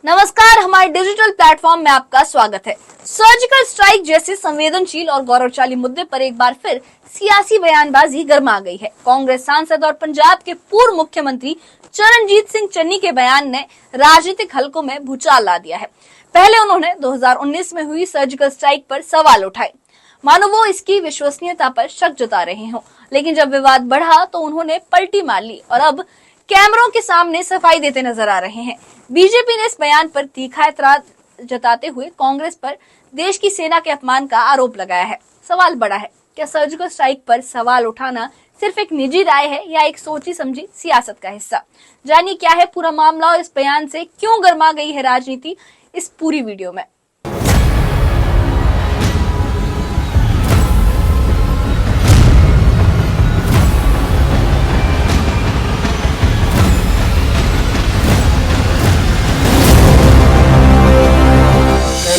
नमस्कार, हमारे digital platform में आपका स्वागत है। सर्जिकल स्ट्राइक जैसे संवेदनशील और गौरवशाली मुद्दे पर एक बार फिर सियासी बयानबाजी गर्मा गई है। कांग्रेस सांसद और पंजाब के पूर्व मुख्यमंत्री चरणजीत सिंह चन्नी के बयान ने राजनीतिक हलकों में भूचाल ला दिया है। पहले उन्होंने 2019 में हुई सर्जिकल स्ट्राइक पर सवाल उठाए, मानो वो इसकी विश्वसनीयता पर शक जता रहे हों। लेकिन जब विवाद बढ़ा तो उन्होंने पलटी मार ली और अब कैमरों के सामने सफाई देते नजर आ रहे हैं। बीजेपी ने इस बयान पर तीखा ऐतराज जताते हुए कांग्रेस पर देश की सेना के अपमान का आरोप लगाया है। सवाल बड़ा है, क्या सर्जिकल स्ट्राइक पर सवाल उठाना सिर्फ एक निजी राय है या एक सोची समझी सियासत का हिस्सा? जानिए क्या है पूरा मामला और इस बयान से क्यों गर्मा गई है राजनीति, इस पूरी वीडियो में।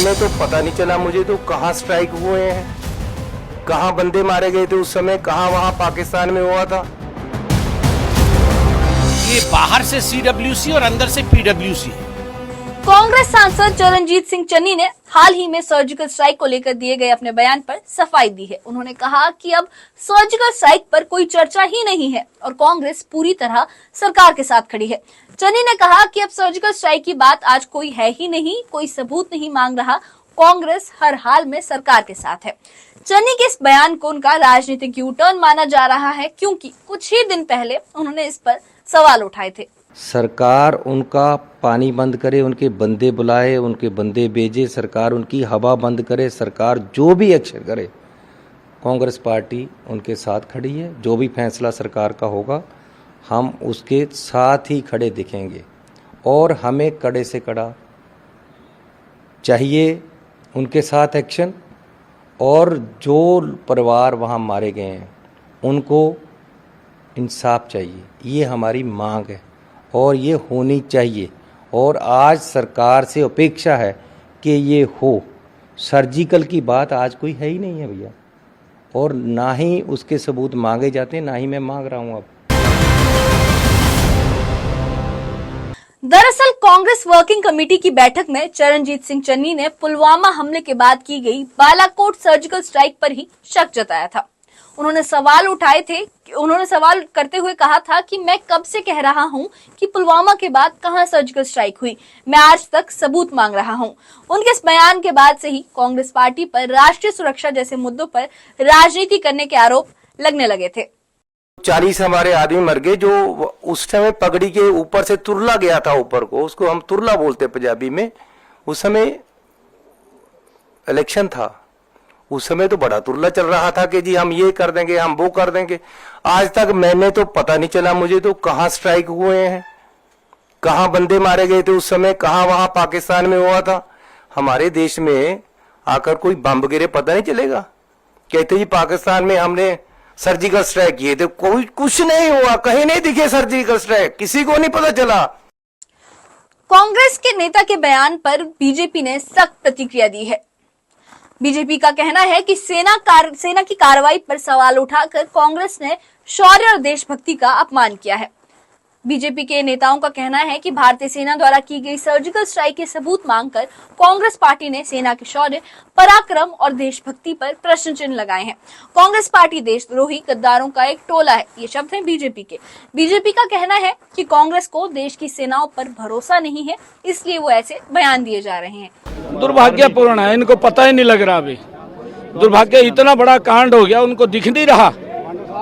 में तो पता नहीं चला मुझे तो कहाँ स्ट्राइक हुए हैं, कहाँ बंदे मारे गए थे उस समय, कहाँ वहाँ पाकिस्तान में हुआ था। ये बाहर से सीडब्ल्यूसी और अंदर से पीडब्ल्यूसी है। कांग्रेस सांसद चरणजीत सिंह चन्नी ने हाल ही में सर्जिकल स्ट्राइक को लेकर दिए गए अपने बयान पर सफाई दी है। उन्होंने कहा कि अब सर्जिकल स्ट्राइक पर कोई चर्चा ही नहीं है और कांग्रेस पूरी तरह सरकार के साथ खड़ी है। चन्नी ने कहा कि अब सर्जिकल स्ट्राइक की बात आज कोई है ही नहीं, कोई सबूत नहीं मांग रहा, कांग्रेस हर हाल में सरकार के साथ है। चन्नी के इस बयान को उनका राजनीतिक यू टर्न माना जा रहा है, क्योंकि कुछ ही दिन पहले उन्होंने इस पर सवाल उठाए थे। सरकार उनका पानी बंद करे, उनके बंदे बुलाए, उनके बंदे भेजे, सरकार उनकी हवा बंद करे, सरकार जो भी एक्शन करे, कांग्रेस पार्टी उनके साथ खड़ी है। जो भी फैसला सरकार का होगा हम उसके साथ ही खड़े दिखेंगे और हमें कड़े से कड़ा चाहिए उनके साथ एक्शन। और जो परिवार वहाँ मारे गए हैं उनको इंसाफ चाहिए, ये हमारी मांग है और ये होनी चाहिए। और आज सरकार से अपेक्षा है कि ये हो। सर्जिकल की बात आज कोई है ही नहीं है भैया, और ना ही उसके सबूत मांगे जाते, ना ही मैं मांग रहा हूँ अब। दरअसल कांग्रेस वर्किंग कमेटी की बैठक में चरणजीत सिंह चन्नी ने पुलवामा हमले के बाद की गई बालाकोट सर्जिकल स्ट्राइक पर ही शक जताया था। उन्होंने सवाल करते हुए कहा था कि मैं कब से कह रहा हूं कि पुलवामा के बाद कहां सर्जिकल स्ट्राइक हुई, मैं आज तक सबूत मांग रहा हूं। उनके इस बयान के बाद से ही कांग्रेस पार्टी पर राष्ट्रीय सुरक्षा जैसे मुद्दों पर राजनीति करने के आरोप लगने लगे थे। 40 हमारे आदमी मर गए जो उस समय पगड़ी के ऊपर से तुरला गया था ऊपर को, उसको हम तुरला बोलते पंजाबी में। उस समय इलेक्शन था, उस समय तो बड़ा तुरला चल रहा था कि जी हम ये कर देंगे, हम वो कर देंगे। आज तक मैंने तो पता नहीं चला मुझे तो कहाँ स्ट्राइक हुए हैं, कहाँ बंदे मारे गए थे उस समय, कहाँ वहाँ पाकिस्तान में हुआ था। हमारे देश में आकर कोई बम गिरे पता नहीं चलेगा। कहते जी पाकिस्तान में हमने सर्जिकल स्ट्राइक किए थे, कोई कुछ नहीं हुआ, कहीं नहीं दिखे सर्जिकल स्ट्राइक, किसी को नहीं पता चला। कांग्रेस के नेता के बयान पर बीजेपी ने सख्त प्रतिक्रिया दी है। बीजेपी का कहना है कि सेना की कार्रवाई पर सवाल उठाकर कांग्रेस ने शौर्य और देशभक्ति का अपमान किया है। बीजेपी के नेताओं का कहना है कि भारतीय सेना द्वारा की गई सर्जिकल स्ट्राइक के सबूत मांगकर कांग्रेस पार्टी ने सेना के शौर्य, पराक्रम और देशभक्ति पर प्रश्न चिन्ह लगाए हैं। कांग्रेस पार्टी देशद्रोही गद्दारों का एक टोला है, ये शब्द हैं बीजेपी के। बीजेपी का कहना है कि कांग्रेस को देश की सेनाओं पर भरोसा नहीं है, इसलिए वो ऐसे बयान दिए जा रहे हैं। दुर्भाग्यपूर्ण है, इनको पता ही नहीं लग रहा। अभी दुर्भाग्य, इतना बड़ा कांड हो गया, उनको दिख नहीं रहा,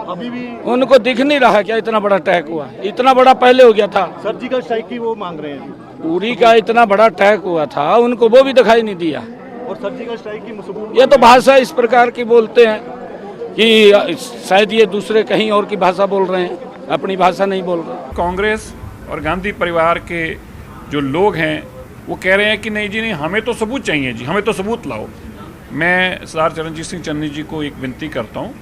अभी भी उनको दिख नहीं रहा क्या इतना बड़ा अटैक हुआ। इतना बड़ा पहले हो गया था, सर्जिकल स्ट्राइक की वो मांग रहे हैं पूरी का इतना बड़ा अटैक हुआ था, उनको वो भी दिखाई नहीं दिया। और सर्जिकल स्ट्राइक की सबूत, ये तो भाषा इस प्रकार की बोलते हैं कि शायद ये दूसरे कहीं और की भाषा बोल रहे हैं, अपनी भाषा नहीं बोल रहे। कांग्रेस और गांधी परिवार के जो लोग हैं वो कह रहे हैं कि नहीं जी नहीं, हमें तो सबूत चाहिए जी, हमें तो सबूत लाओ। मैं सरदार चरणजीत सिंह चन्नी जी को एक विनती करता हूँ,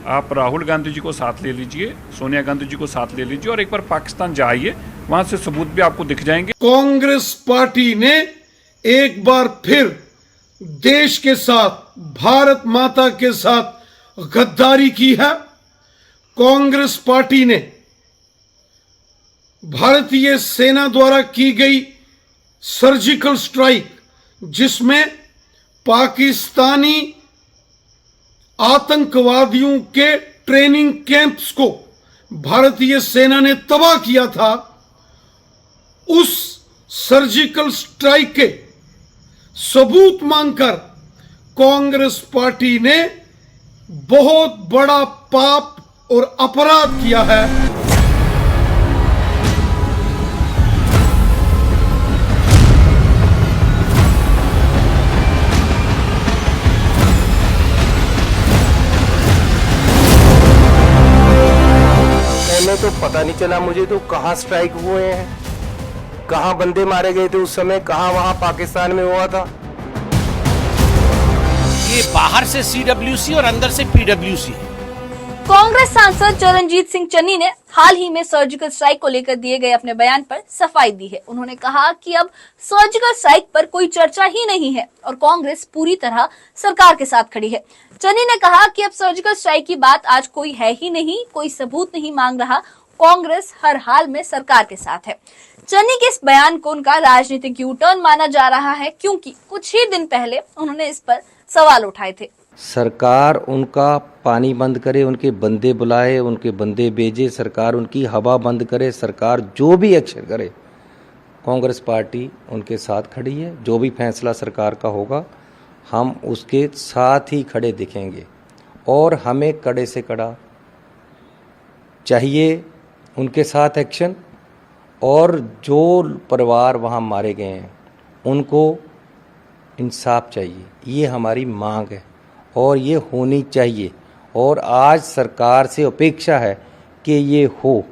आप राहुल गांधी जी को साथ ले लीजिए, सोनिया गांधी जी को साथ ले लीजिए और एक बार पाकिस्तान जाइए, वहां से सबूत भी आपको दिख जाएंगे। कांग्रेस पार्टी ने एक बार फिर देश के साथ, भारत माता के साथ गद्दारी की है। कांग्रेस पार्टी ने भारतीय सेना द्वारा की गई सर्जिकल स्ट्राइक जिसमें पाकिस्तानी आतंकवादियों के ट्रेनिंग कैंप्स को भारतीय सेना ने तबाह किया था, उस सर्जिकल स्ट्राइक के सबूत मांगकर कांग्रेस पार्टी ने बहुत बड़ा पाप और अपराध किया है। मैंने तो पता नहीं चला मुझे तो कहाँ स्ट्राइक हुए हैं, कहाँ बंदे मारे गए थे उस समय, कहाँ वहां पाकिस्तान में हुआ था। ये बाहर से CWC और अंदर से PWC है। कांग्रेस सांसद चरणजीत सिंह चन्नी ने हाल ही में सर्जिकल स्ट्राइक को लेकर दिए गए अपने बयान पर सफाई दी है। उन्होंने कहा कि अब सर्जिकल स्ट्राइक पर कोई चर्चा ही नहीं है और कांग्रेस पूरी तरह सरकार के साथ खड़ी है। चन्नी ने कहा कि अब सर्जिकल स्ट्राइक की बात आज कोई है ही नहीं, कोई सबूत नहीं मांग रहा, कांग्रेस हर हाल में सरकार के साथ है। चन्नी के इस बयान को उनका राजनीतिक यू टर्न माना जा रहा है, क्योंकि कुछ ही दिन पहले उन्होंने इस पर सवाल उठाए थे। सरकार उनका पानी बंद करे, उनके बंदे बुलाए, उनके बंदे भेजे, सरकार उनकी हवा बंद करे, सरकार जो भी एक्शन करे, कांग्रेस पार्टी उनके साथ खड़ी है। जो भी फैसला सरकार का होगा हम उसके साथ ही खड़े दिखेंगे और हमें कड़े से कड़ा चाहिए उनके साथ एक्शन। और जो परिवार वहाँ मारे गए हैं उनको इंसाफ चाहिए, ये हमारी मांग है और ये होनी चाहिए। और आज सरकार से अपेक्षा है कि ये हो।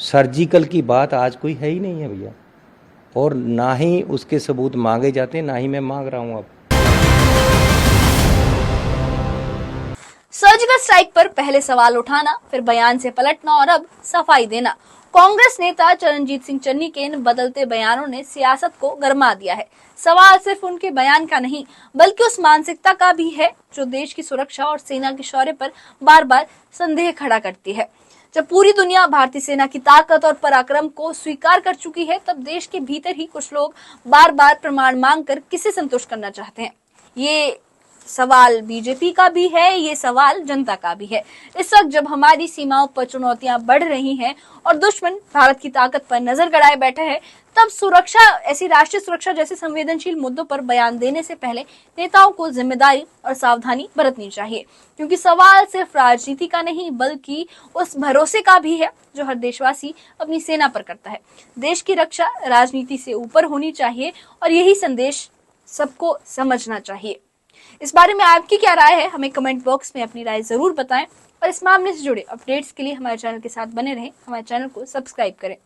सर्जिकल की बात आज कोई है ही नहीं है भैया, और ना ही उसके सबूत मांगे जाते, ना ही मैं मांग रहा हूँ अब। सर्जिकल स्ट्राइक पर पहले सवाल उठाना, फिर बयान से पलटना और अब सफाई देना। कांग्रेस नेता चरणजीत सिंह चन्नी के इन बदलते बयानों ने सियासत को गरमा दिया है। सवाल सिर्फ उनके बयान का नहीं, बल्कि उस मानसिकता का भी है जो देश की सुरक्षा और सेना के शौर्य पर बार बार संदेह खड़ा करती है। जब पूरी दुनिया भारतीय सेना की ताकत और पराक्रम को स्वीकार कर चुकी है, तब देश के भीतर ही कुछ लोग बार बार प्रमाण मांगकर किसे संतुष्ट करना चाहते हैं। ये सवाल बीजेपी का भी है, ये सवाल जनता का भी है। इस वक्त जब हमारी सीमाओं पर चुनौतियां बढ़ रही हैं और दुश्मन भारत की ताकत पर नजर गड़ाए बैठे हैं, तब सुरक्षा, ऐसी राष्ट्रीय सुरक्षा जैसे संवेदनशील मुद्दों पर बयान देने से पहले नेताओं को जिम्मेदारी और सावधानी बरतनी चाहिए, क्योंकि सवाल सिर्फ राजनीति का नहीं, बल्कि उस भरोसे का भी है जो हर देशवासी अपनी सेना पर करता है। देश की रक्षा राजनीति से ऊपर होनी चाहिए और यही संदेश सबको समझना चाहिए। इस बारे में आपकी क्या राय है, हमें कमेंट बॉक्स में अपनी राय जरूर बताएं और इस मामले से जुड़े अपडेट्स के लिए हमारे चैनल के साथ बने रहें। हमारे चैनल को सब्सक्राइब करें।